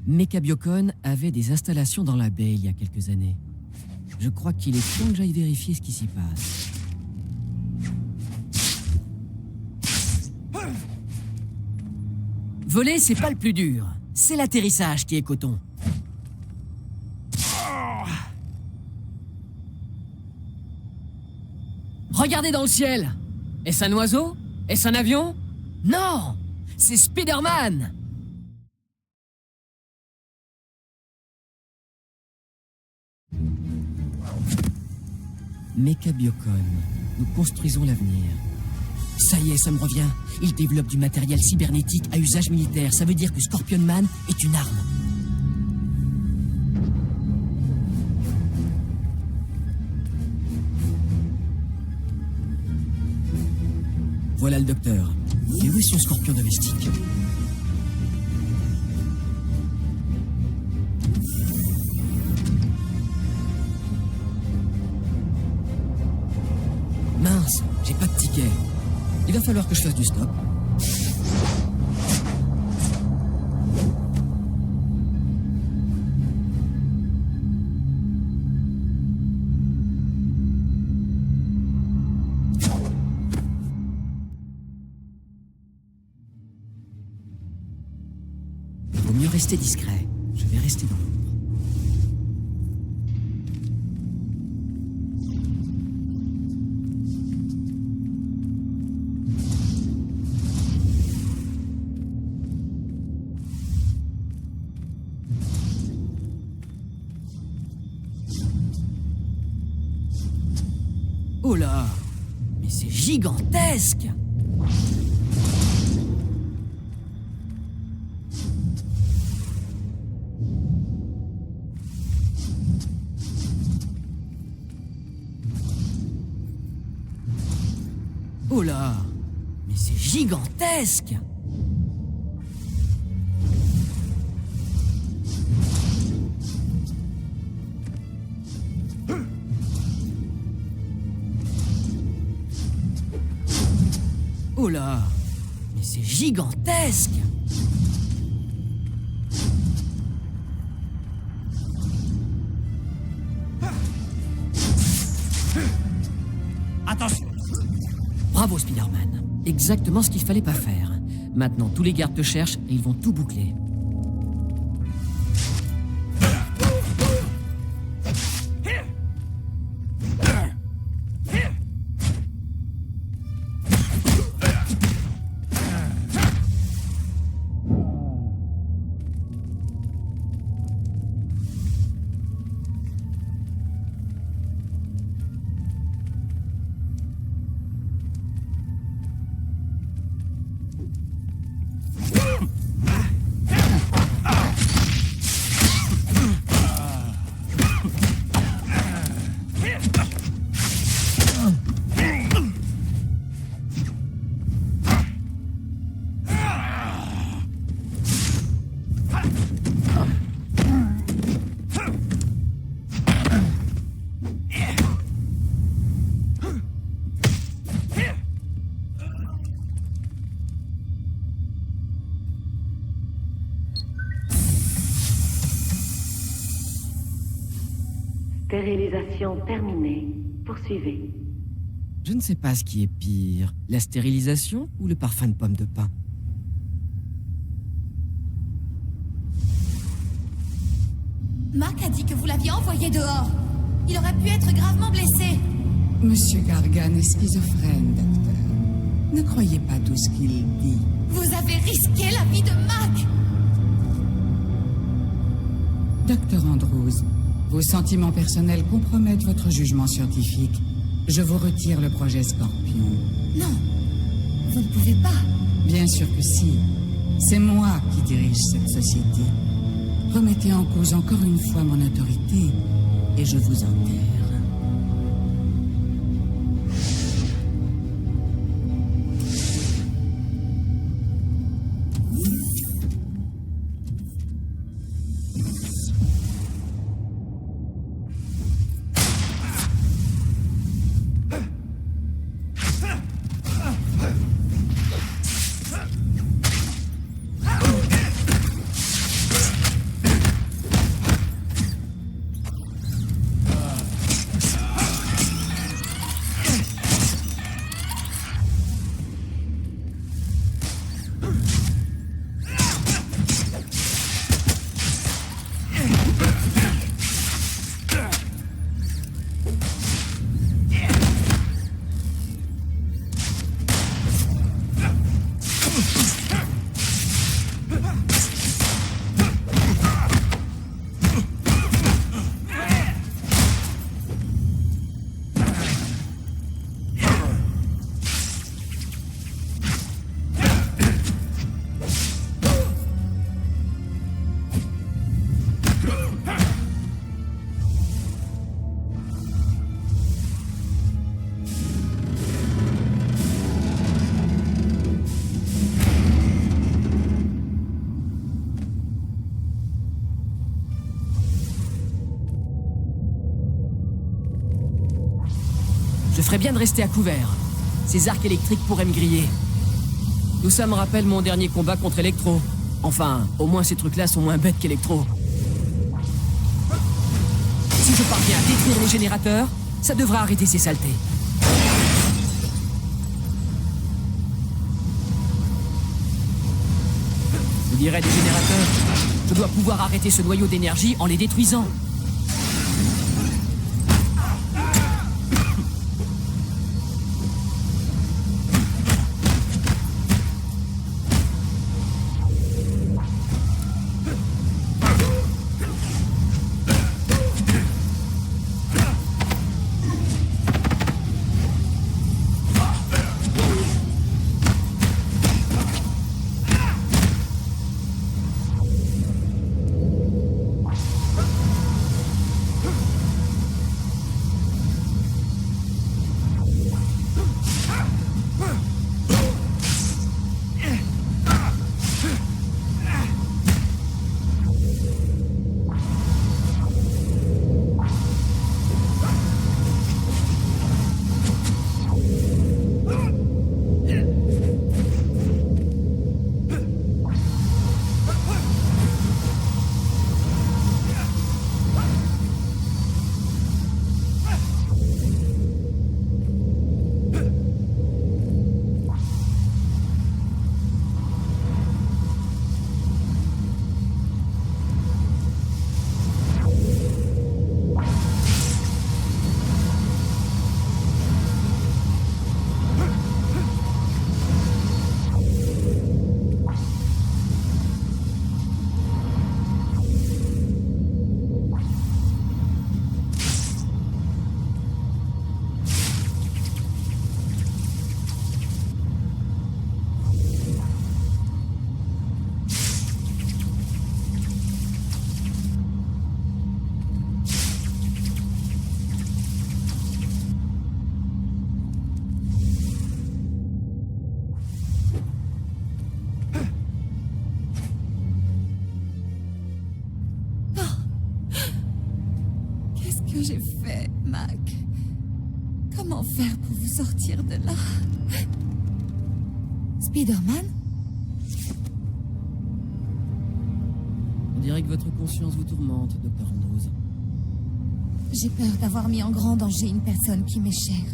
Mecha Biocon avait des installations dans la baie il y a quelques années. Je crois qu'il est temps que j'aille vérifier ce qui s'y passe. Voler, c'est pas le plus dur. C'est l'atterrissage qui est coton. Regardez dans le ciel. Est-ce un oiseau? Est-ce un avion? Non! C'est Spider-Man! Mecha Biocon, nous construisons l'avenir. Ça y est, ça me revient. Il développe du matériel cybernétique à usage militaire. Ça veut dire que Scorpion Man est une arme. Voilà le docteur. Et où est son scorpion domestique? Mince, j'ai pas de ticket. Il va falloir que je fasse du stop. Il vaut mieux rester discret. Je vais rester dans l'ombre. Oh là! Mais c'est gigantesque! Oh là! Mais c'est gigantesque! Oh là! Mais c'est gigantesque! Attention! Bravo, Spider-Man. Exactement ce qu'il fallait pas faire. Maintenant, tous les gardes te cherchent et ils vont tout boucler. Stérilisation terminée. Poursuivez. Je ne sais pas ce qui est pire, la stérilisation ou le parfum de pomme de pin. Mac a dit que vous l'aviez envoyé dehors. Il aurait pu être gravement blessé. Monsieur Gargan est schizophrène, docteur. Ne croyez pas tout ce qu'il dit. Vous avez risqué la vie de Mac. Docteur Andrews, vos sentiments personnels compromettent votre jugement scientifique. Je vous retire le projet Scorpion. Non, vous ne pouvez pas. Bien sûr que si. C'est moi qui dirige cette société. Remettez en cause encore une fois mon autorité et je vous enterre. Je ferais bien de rester à couvert. Ces arcs électriques pourraient me griller. Tout ça me rappelle mon dernier combat contre Electro. Enfin, au moins ces trucs-là sont moins bêtes qu'Electro. Si je parviens à détruire les générateurs, ça devrait arrêter ces saletés. Je dirais des générateurs. Je dois pouvoir arrêter ce noyau d'énergie en les détruisant. Que j'ai fait, Mac? Comment faire pour vous sortir de là? Spider-Man? On dirait que votre conscience vous tourmente, Dr. Andrews. J'ai peur d'avoir mis en grand danger une personne qui m'est chère.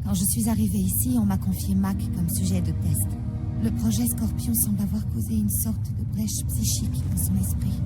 Quand je suis arrivée ici, on m'a confié Mac comme sujet de test. Le projet Scorpion semble avoir causé une sorte de brèche psychique dans son esprit.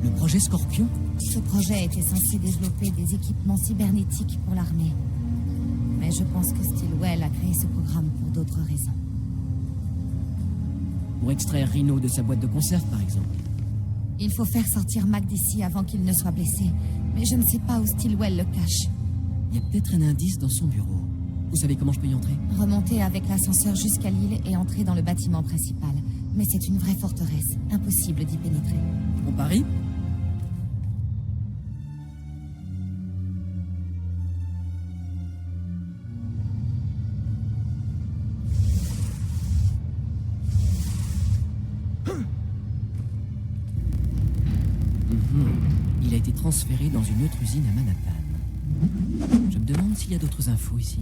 Le projet Scorpion? Ce projet était censé développer des équipements cybernétiques pour l'armée. Mais je pense que Stillwell a créé ce programme pour d'autres raisons. Pour extraire Rhino de sa boîte de conserve, par exemple. Il faut faire sortir Mac d'ici avant qu'il ne soit blessé. Mais je ne sais pas où Stillwell le cache. Il y a peut-être un indice dans son bureau. Vous savez comment je peux y entrer? Remonter avec l'ascenseur jusqu'à l'île et entrer dans le bâtiment principal. Mais c'est une vraie forteresse. Impossible d'y pénétrer. On parie? Il a été transféré dans une autre usine à Manhattan. Je me demande s'il y a d'autres infos ici.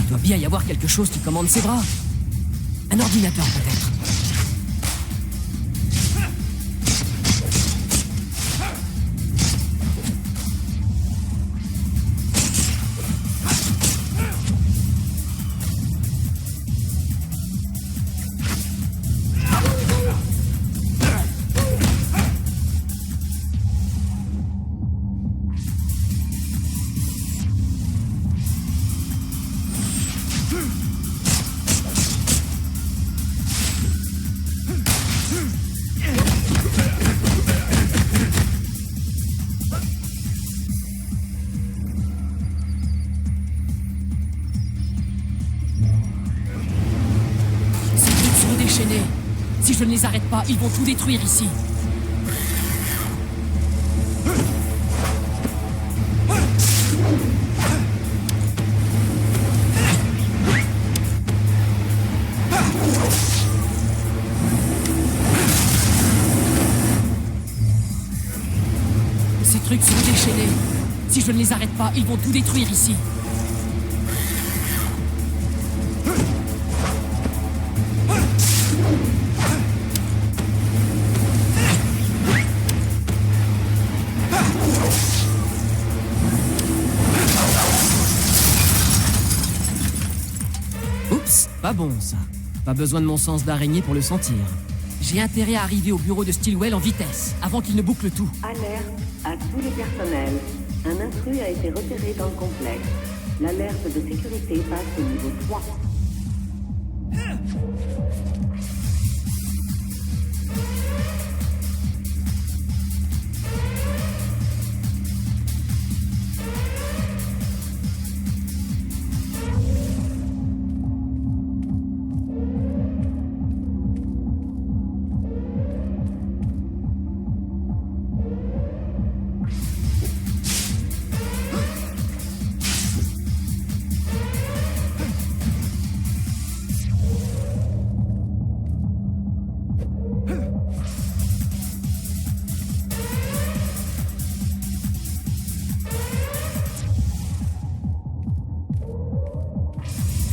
Il doit bien y avoir quelque chose qui commande ses bras. Un ordinateur, peut-être. Si je ne les arrête pas, ils vont tout détruire ici. Ces trucs sont déchaînés. Si je ne les arrête pas, ils vont tout détruire ici. Pas bon, ça. Pas besoin de mon sens d'araignée pour le sentir. J'ai intérêt à arriver au bureau de Stillwell en vitesse, avant qu'il ne boucle tout. Alerte à tous les personnels. Un intrus a été repéré dans le complexe. L'alerte de sécurité passe au niveau 3.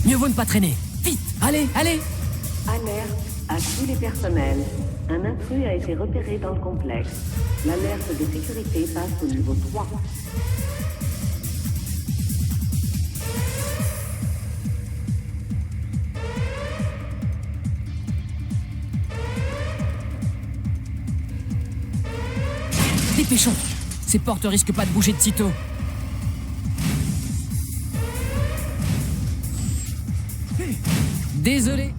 Mieux vaut ne pas traîner. Vite! Allez, allez! Alerte à tous les personnels. Un intrus a été repéré dans le complexe. L'alerte de sécurité passe au niveau 3. Dépêchons! Ces portes risquent pas de bouger de sitôt. Désolé.